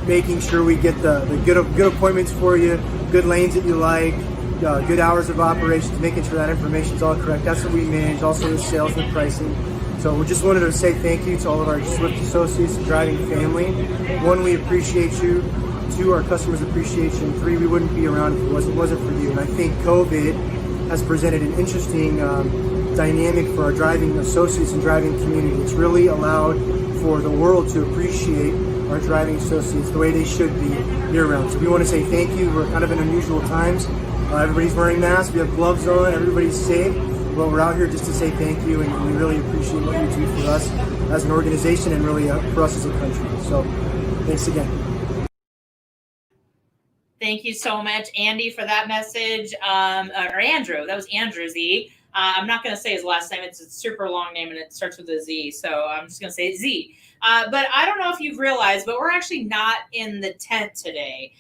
making sure we get the good appointments for you, good lanes that you like, good hours of operations, making sure that information is all correct. That's what we manage, also the sales and pricing. So we just wanted to say thank you to all of our Swift associates and driving family. One, we appreciate you. Two, our customers appreciate you. And three, we wouldn't be around if it wasn't for you. And I think COVID has presented an interesting dynamic for our driving associates and driving community. It's really allowed for the world to appreciate our driving associates the way they should be year-round. So we want to say thank you. We're kind of in unusual times. Everybody's wearing masks. We have gloves on. Everybody's safe. But we're out here just to say thank you, and we really appreciate what you do for us as an organization and really for us as a country. So thanks again. Thank you so much, Andy, for that message. Or Andrew, that was Andrew Z. I'm not going to say his last name. It's a super long name and it starts with a Z. So I'm just going to say Z. But I don't know if you've realized, but we're actually not in the tent today.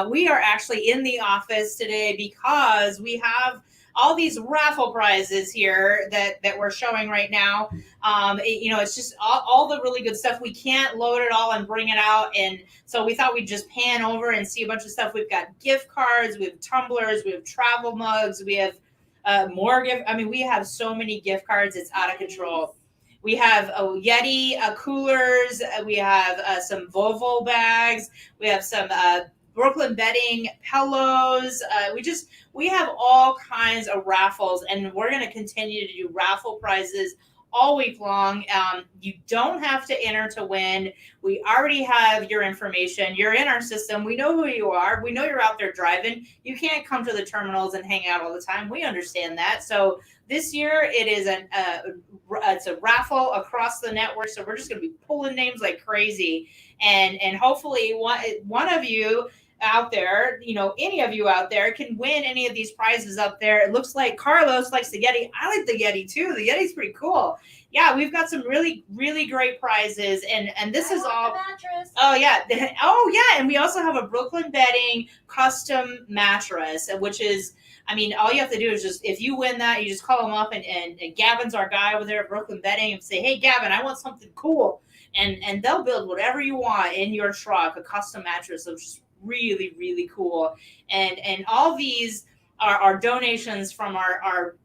We are actually in the office today because we have all these raffle prizes here that we're showing right now. It's just all the really good stuff. We can't load it all and bring it out. And so we thought we'd just pan over and see a bunch of stuff. We've got gift cards, we have tumblers, we have travel mugs, we have more gift. I mean, we have so many gift cards. It's out of control. We have Yeti coolers. We have some Volvo bags. We have some Brooklyn bedding pillows. We have all kinds of raffles, and we're going to continue to do raffle prizes all week long. You don't have to enter to win. We already have your information. You're in our system. We know who you are. We know you're out there driving. You can't come to the terminals and hang out all the time. We understand that. So this year it is it's a raffle across the network. So we're just going to be pulling names like crazy, and hopefully one of you out there, any of you out there can win any of these prizes up there. It looks like Carlos likes the Yeti. I like the Yeti too. The Yeti's pretty cool. Yeah, we've got some really, really great prizes, and this is all. Mattress. Oh yeah, and we also have a Brooklyn Bedding custom mattress, which is, all you have to do is just, if you win that, you just call them up, and Gavin's our guy over there at Brooklyn Bedding, and say, hey Gavin, I want something cool, and they'll build whatever you want in your truck, a custom mattress of just really, really cool. And all these are donations from our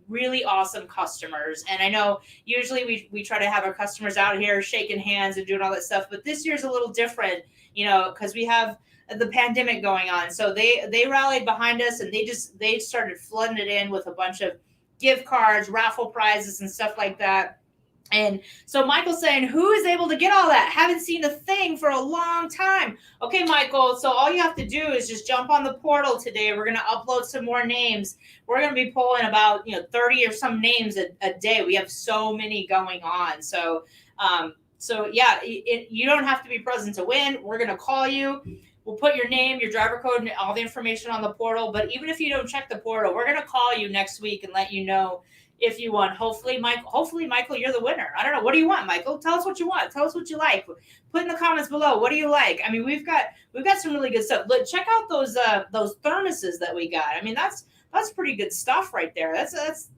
really awesome customers. And I know usually we try to have our customers out here shaking hands and doing all that stuff, but this year's a little different, because we have the pandemic going on. So they rallied behind us, and they started flooding it in with a bunch of gift cards, raffle prizes, and stuff like that. And so Michael's saying, who is able to get all that? Haven't seen a thing for a long time. Okay, Michael, so all you have to do is just jump on the portal today. We're going to upload some more names. We're going to be pulling about 30 or some names a day. We have so many going on. So yeah, you don't have to be present to win. We're going to call you. We'll put your name, your driver code, and all the information on the portal. But even if you don't check the portal, we're going to call you next week and let you know if you won. Hopefully, Michael, you're the winner. I don't know. What do you want, Michael? Tell us what you want. Tell us what you like. Put in the comments below. What do you like? We've got some really good stuff. Look, check out those thermoses that we got. That's pretty good stuff right there. That's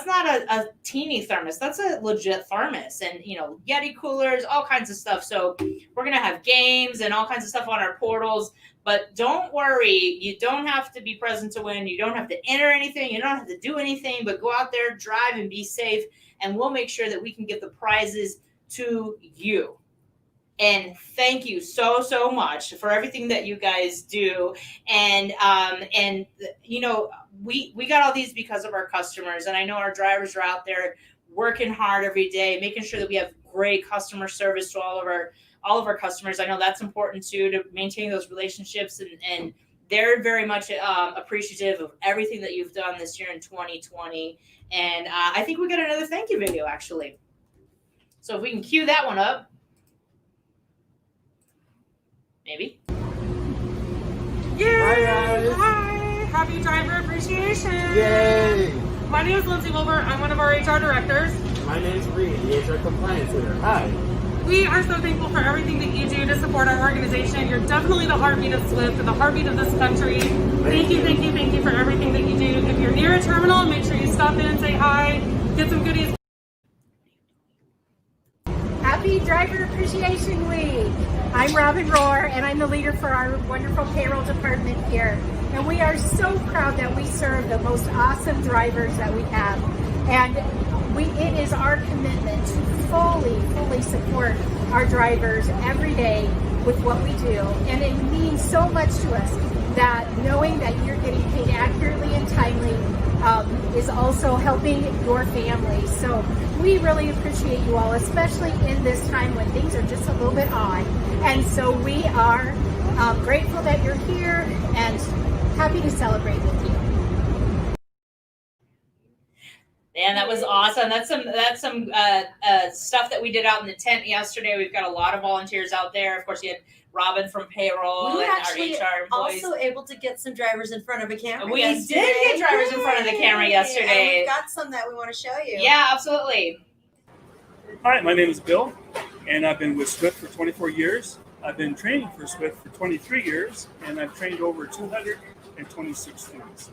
not a teeny thermos. That's a legit thermos, and Yeti coolers, all kinds of stuff. So we're gonna have games and all kinds of stuff on our portals. But don't worry, you don't have to be present to win. You don't have to enter anything. You don't have to do anything, but go out there, drive, and be safe. And we'll make sure that we can get the prizes to you. And thank you so, so much for everything that you guys do. And we got all these because of our customers. And I know our drivers are out there working hard every day, making sure that we have great customer service to all of our customers. I know that's important too, to maintain those relationships, and they're very much appreciative of everything that you've done this year in 2020. And I think we got another thank you video actually. So if we can cue that one up, maybe. Yay! Hi! Happy Driver Appreciation! Yay! My name is Lindsay Wilbur. I'm one of our HR directors. My name is Reed, the HR compliance leader. Hi. We are so thankful for everything that you do to support our organization. You're definitely the heartbeat of Swift and the heartbeat of this country. Thank you for everything that you do. If you're near a terminal, make sure you stop in and say hi, get some goodies. Happy Driver Appreciation Week. I'm Robin Rohr, and I'm the leader for our wonderful payroll department here. And we are so proud that we serve the most awesome drivers that we have. And it is our commitment to fully support our drivers every day with what we do. And it means so much to us that knowing that you're getting paid accurately and timely is also helping your family. So we really appreciate you all, especially in this time when things are just a little bit odd. And so we are grateful that you're here and happy to celebrate with you. Man, that was awesome. That's some stuff that we did out in the tent yesterday. We've got a lot of volunteers out there. Of course, you had Robin from payroll We and actually our HR employees. also able to get some drivers in front of a camera. We yesterday. did get drivers in front of the camera Yay! yesterday. And we've got some that we want to show you. Yeah, absolutely. Hi, my name is Bill, and I've been with Swift for 24 years. I've been training for Swift for 23 years, and I've trained over 226 students.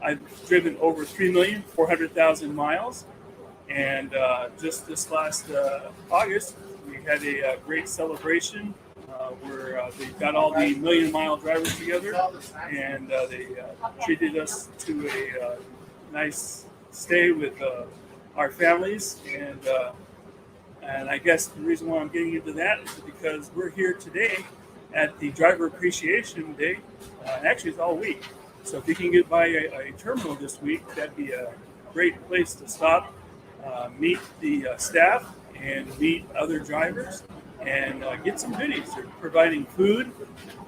I've driven over 3,400,000 miles, and just this last August, we had a great celebration where they got all the million-mile drivers together, and they treated us to a nice stay with our families, and I guess the reason why I'm getting into that is because we're here today at the Driver Appreciation Day, and actually it's all week. So if you can get by a terminal this week, that'd be a great place to stop meet the staff and meet other drivers and get some goodies. They're providing food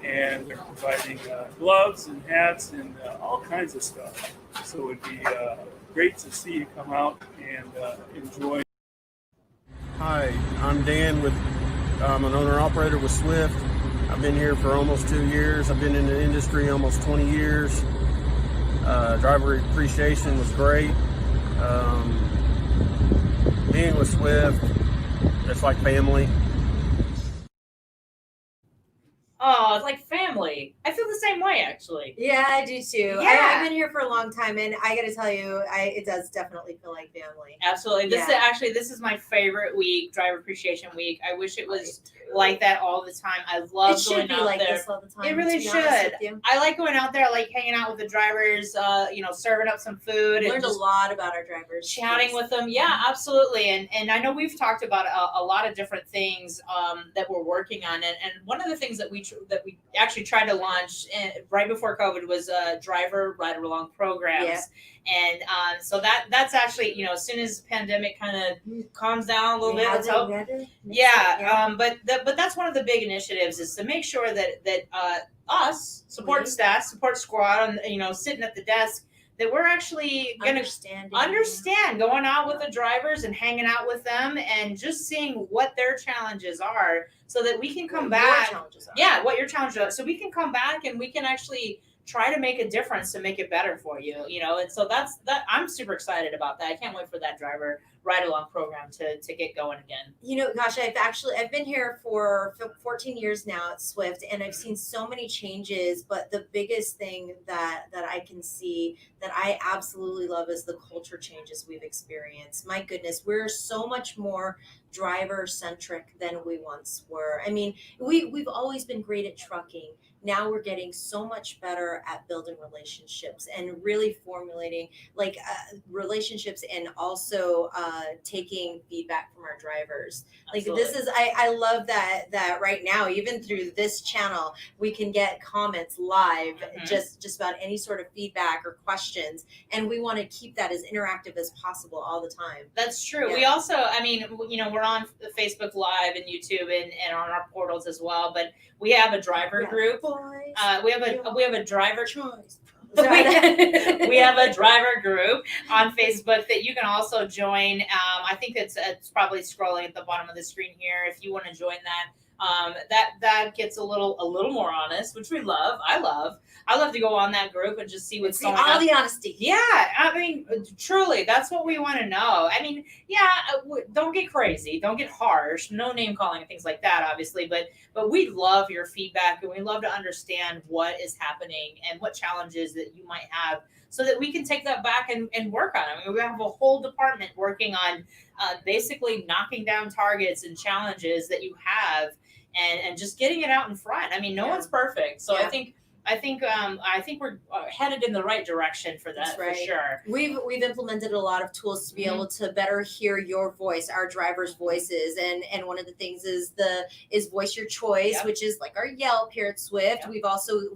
and they're providing gloves and hats and all kinds of stuff. So it'd be great to see you come out and enjoy. Hi, I'm Dan I'm an owner-operator with Swift. I've been here for almost 2 years. I've been in the industry almost 20 years. Driver appreciation was great. Being with Swift, it's like family. Oh, it's like family. I feel the same way, actually. Yeah, I do too. Yeah. I've been here for a long time, and I got to tell you, it does definitely feel like family. Absolutely. This is my favorite week, Driver Appreciation Week. I wish it was like that all the time. I love going out like there. this all the time. It really to be honest should. with you. I like going out there. I like hanging out with the drivers. Serving up some food. Learned and a just lot about our drivers. chatting with them. Yeah, absolutely. And I know we've talked about a lot of different things that we're working on. And one of the things that we actually tried to launch right before COVID was driver ride along programs. Yeah. And so that's actually, as soon as the pandemic kind of calms down a little bit, let's hope. But that's one of the big initiatives is to make sure that us support staff, support squad, and sitting at the desk, that we're actually going to understand going out with the drivers and hanging out with them and just seeing what their challenges are so that we can come back. What your challenges are. So we can come back and we can actually try to make a difference to make it better for you, and so that's I'm super excited about that. I can't wait for that driver ride along program to get going again. Gosh, I've been here for 14 years now at Swift, and I've seen so many changes, but the biggest thing that I can see that I absolutely love is the culture changes we've experienced. My goodness, we're so much more driver centric than we once were. I mean, we've always been great at trucking. Now we're getting so much better at building relationships and really formulating relationships, and also taking feedback from our drivers. Absolutely. This is, I love that right now, even through this channel, we can get comments live, just about any sort of feedback or questions. And we want to keep that as interactive as possible all the time. That's true. Yeah. We also, we're on Facebook Live and YouTube and on our portals as well, but we have a driver group. We have a driver choice. We have a driver group on Facebook that you can also join. I think it's probably scrolling at the bottom of the screen here if you want to join that. That gets a little more honest, which we love. I love to go on that group and just see what's going on. All the honesty. Yeah, truly, that's what we want to know. Don't get crazy, don't get harsh, no name calling and things like that, obviously. But we love your feedback, and we love to understand what is happening and what challenges that you might have, so that we can take that back and work on it. We have a whole department working on basically knocking down targets and challenges that you have, and just getting it out in front. No one's perfect, so I think we're headed in the right direction for that. For sure. We've implemented a lot of tools to be able to better hear your voice, our drivers' voices, and one of the things is Voice Your Choice, which is like our Yelp here at Swift. We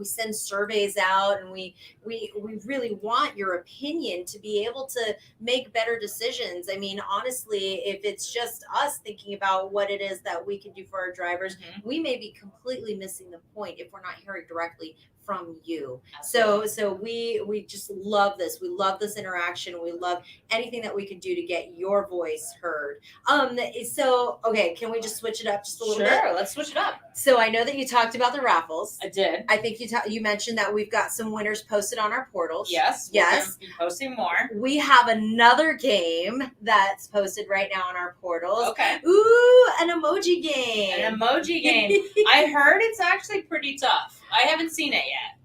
send surveys out, and we really want your opinion to be able to make better decisions. Honestly, if it's just us thinking about what it is that we can do for our drivers, we may be completely missing the point if we're not hearing directly from you. Absolutely. So we just love this. We love this interaction. We love anything that we can do to get your voice heard. Okay, can we just switch it up just a little bit? Sure, let's switch it up. So I know that you talked about the raffles. I did. I think you mentioned that we've got some winners posted on our portals. Yes. We're gonna be posting more. We have another game that's posted right now on our portals. Okay. Ooh, an emoji game. An emoji game. I heard it's actually pretty tough. I haven't seen it yet.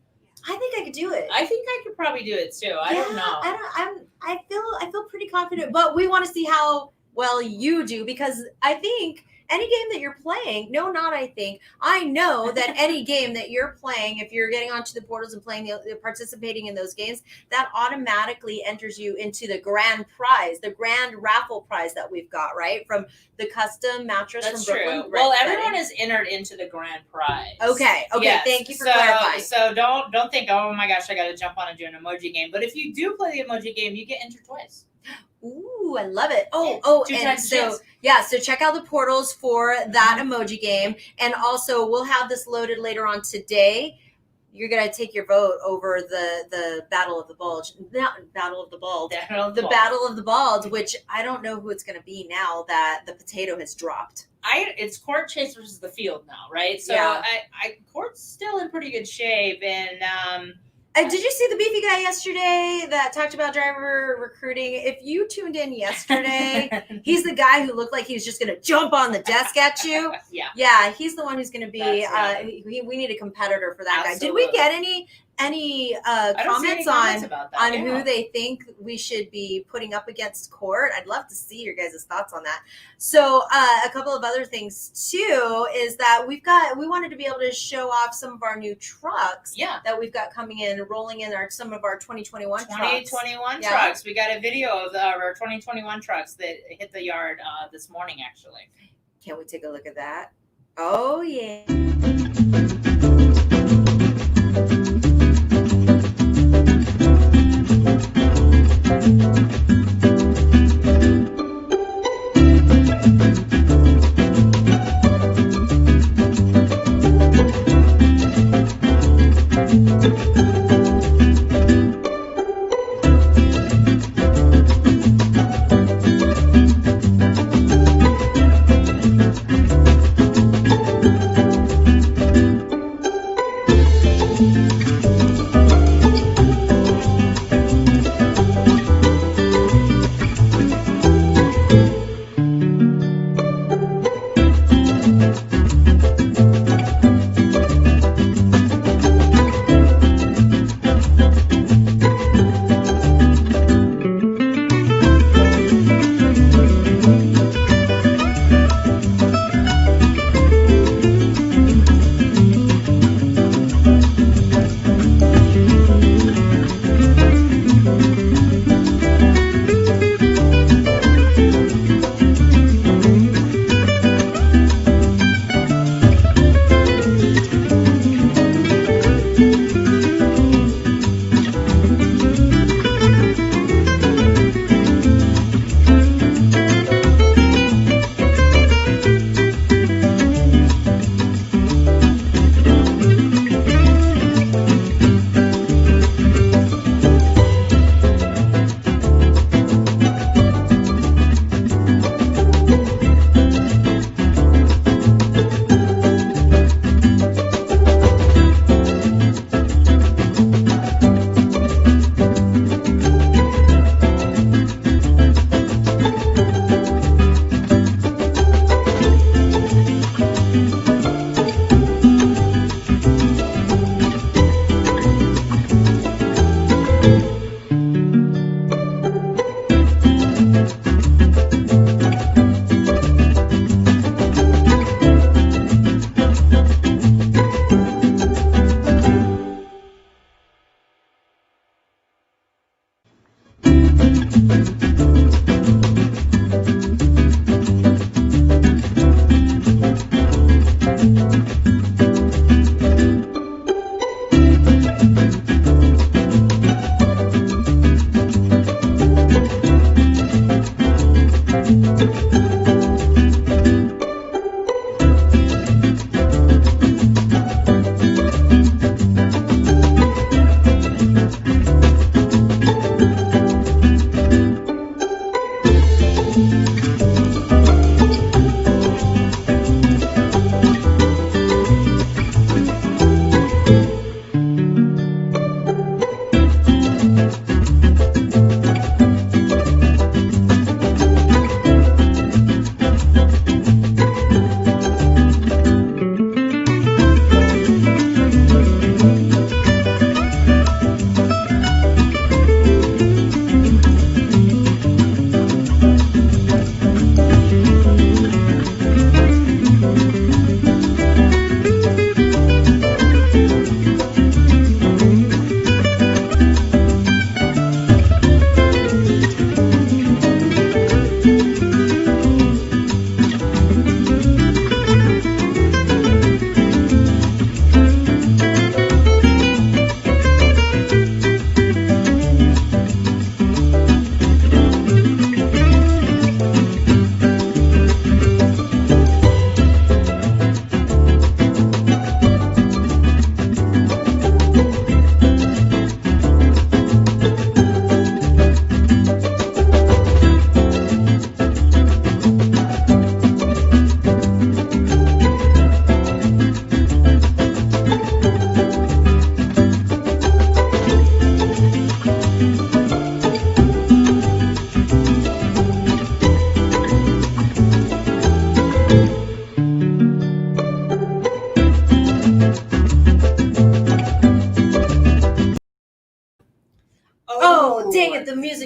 I think I could do it. I think I could probably do it too. I don't know. I feel pretty confident, but we want to see how well you do, because I think any game that you're playing, I know that any game that you're playing, if you're getting onto the portals and participating in those games, that automatically enters you into the grand prize, the grand raffle prize that we've got, right? From the custom mattress That's from Brooklyn. true. Well, everyone is entered into the grand prize. Okay. Yes. Thank you for clarifying. So don't think, oh my gosh, I got to jump on and do an emoji game. But if you do play the emoji game, you get entered twice. Ooh, I love it. Oh, Two and times so chance. yeah, so check out the portals for that emoji game, and also we'll have this loaded later on today. You're gonna take your vote over the Battle of the Bulge, not Battle of the Bulge, the Battle of the Bulge, which I don't know who it's gonna be now that the potato has dropped. It's Court Chase versus the field now, right? So Yeah. Court's still in pretty good shape, and Did you see the beefy guy yesterday that talked about driver recruiting? If you tuned in yesterday, he's the guy who looked like he was just going to jump on the desk at you. Yeah, he's the one who's going to be. We need a competitor for that guy. Did we get any comments on about that. who they think we should be putting up against Court? I'd love to see your guys' thoughts on that. So a couple of other things too is that we wanted to be able to show off some of our new trucks that we've got coming in, rolling in some of our 2021 trucks. 2021 trucks. We got a video of our 2021 trucks that hit the yard this morning, actually. Can't we take a look at that? Oh yeah.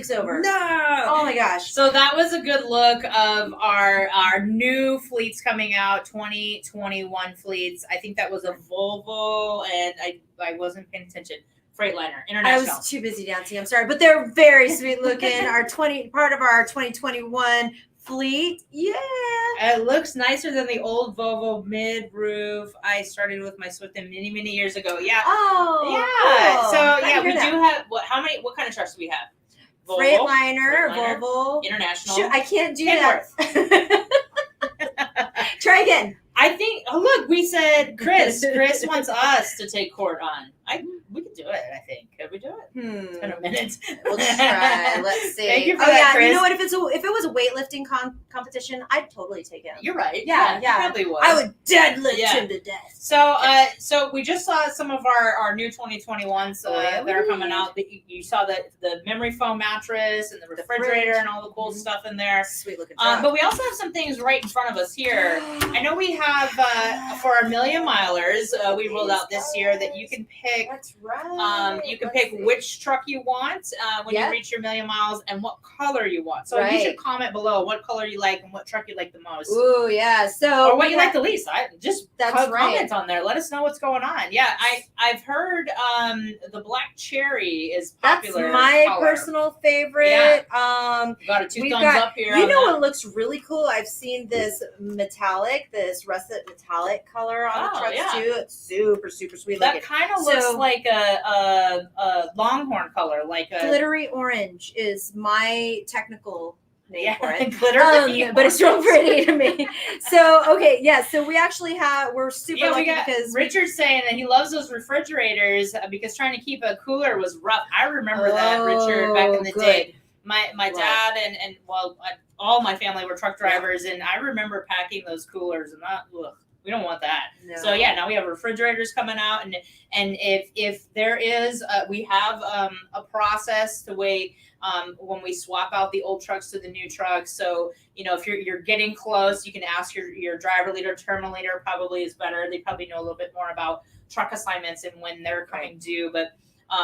week's over. No. Oh my gosh. So that was a good look of our new fleets coming out, 2021 fleets. I think that was a Volvo, and I wasn't paying attention. Freightliner I International. was too busy dancing. I'm sorry, but they're very sweet looking. Part of our 2021 fleet. Yeah. It looks nicer than the old Volvo mid-roof. I started with my Swift many years ago. Yeah. Oh. Yeah. Cool. So Glad to yeah, we hear that. do have what kind of trucks do we have? Volvo, Freightliner, Freightliner, Volvo. International. Shoot, I can't do Kenworth. that. Try again. I think. Oh look, we said Chris. Chris wants us to take court on. We could do it. I think. Could we do it? It's been a minute. We'll try. Let's see. Thank you for oh that, yeah, Chris. you know what? If it was a weightlifting competition, I'd totally take it. You're right. Yeah. You probably would. I would deadlift Yeah. him to death. So we just saw some of our new 2021s that are coming out. You saw the memory foam mattress and the refrigerator and all the cool stuff in there. Sweet looking. But we also have some things right in front of us here. I know we have for our million milers, we rolled out this year that you can pick. That's right. You can pick which truck you want when you reach your million miles and what color you want. So you should comment below what color you like and what truck you like the most. Ooh, yeah. So or what you like the least. That's comment on there. Let us know what's going on. Yeah, I've heard the black cherry is popular. That's my color. personal favorite. Yeah. Got a 2 thumbs up here. You know what looks really cool? I've seen this russet metallic color on the trucks too. It's super sweet. That kind of looks like a longhorn color, like a glittery orange is my technical name for it. Glittery but it's real pretty to me. So so we actually we're super lucky because Richard's saying that he loves those refrigerators because trying to keep a cooler was rough. I remember that, Richard, back in the day. My dad and all my family were truck drivers, and I remember packing those coolers, and we don't want that. No. So now we have refrigerators coming out, and if there is, we have a process to wait when we swap out the old trucks to the new trucks. So if you're getting close, you can ask your driver leader, terminal leader. Probably is better. They probably know a little bit more about truck assignments and when they're coming due, but.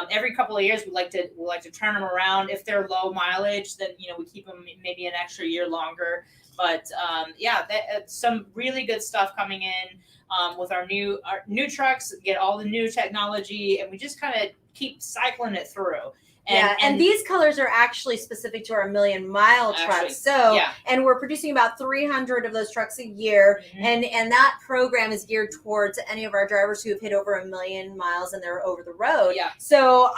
Every couple of years, we like to turn them around. If they're low mileage, then we keep them maybe an extra year longer. But some really good stuff coming in with our new trucks. Get all the new technology, and we just kind of keep cycling it through. And these colors are actually specific to our million mile trucks. So, and we're producing about 300 of those trucks a year. Mm-hmm. And that program is geared towards any of our drivers who have hit over 1 million miles and they're over the road. Yeah. So,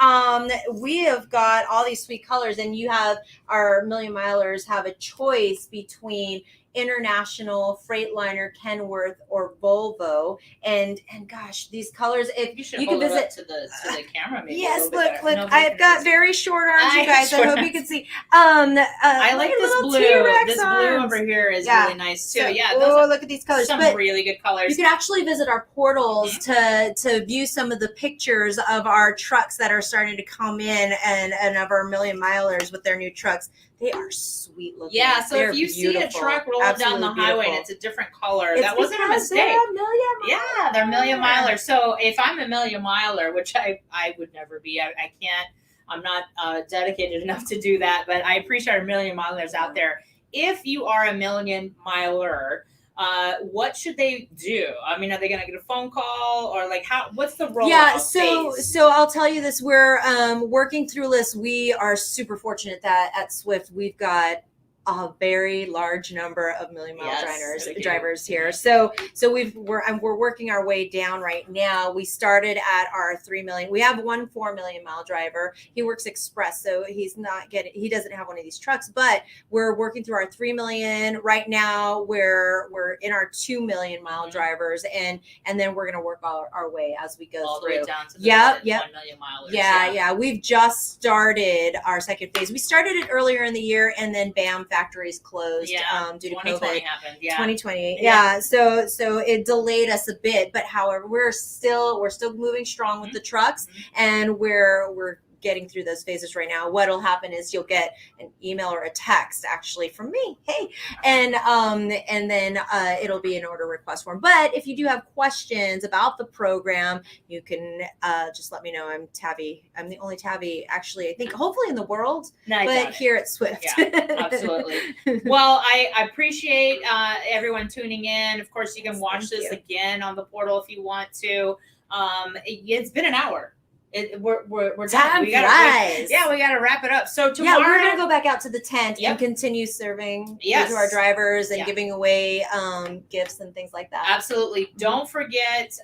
we have got all these sweet colors, and you have our million milers have a choice between International, Freightliner, Kenworth, or Volvo, and gosh, these colors. If you can visit to the camera, maybe. Yes, look, I've got very short arms, you guys. I hope you can see. I like this blue. This blue over here is really nice too. So, look at these colors. Some really good colors. You can actually visit our portals to view some of the pictures of our trucks that are starting to come in and of our million milers with their new trucks. They are sweet looking. Yeah, so if you see a truck rolling down the highway and it's a different color, that wasn't a mistake. They're million milers. So if I'm a million miler, which I would never be, I can't, I'm not dedicated enough to do that, but I appreciate our million milers out there. If you are a million miler, what should they do? I mean, are they going to get a phone call or what's the rollout phase? So I'll tell you this, we're working through lists. We are super fortunate that at Swift, we've got a very large number of million mile drivers here. So we're working our way down right now. We started at our 3 million. We have 1 4 million mile driver. He works express, so he doesn't have one of these trucks, but we're working through our 3 million right now. We're in our 2 million mile drivers, and then we're going to work our way as we go all through. The way down to the 1 million milers. Yeah. We've just started our second phase. We started it earlier in the year, and then bam, factories closed due to 2020 COVID. happened. 2020. So it delayed us a bit, but however, we're still moving strong with the trucks, and we're getting through those phases right now. What'll happen is you'll get an email or a text actually from me. Hey, and then it'll be an order request form. But if you do have questions about the program, you can just let me know. I'm Tabby. I'm the only Tabby actually, I think, hopefully in the world, but here at Swift. Yeah, absolutely. Well, I appreciate everyone tuning in. Of course, you can watch this again on the portal if you want to. It's been an hour. We're done. We gotta wrap it up. So tomorrow, we're gonna go back out to the tent and continue serving to our drivers and giving away gifts and things like that. Absolutely. Don't forget,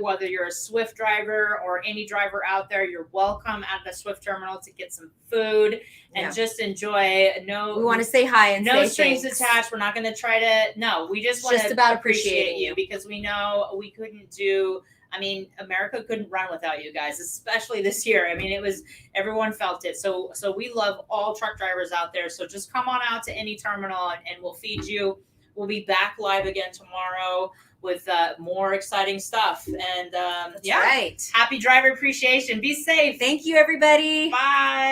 whether you're a Swift driver or any driver out there, you're welcome at the Swift terminal to get some food and just enjoy. We want to say hi and no say strings thanks. attached. We're not going to try to. No, we just want to appreciate you because we know we couldn't do. I mean, America couldn't run without you guys, especially this year. I mean, everyone felt it. So we love all truck drivers out there. So just come on out to any terminal and we'll feed you. We'll be back live again tomorrow with more exciting stuff. And right. Happy driver appreciation. Be safe. Thank you, everybody. Bye.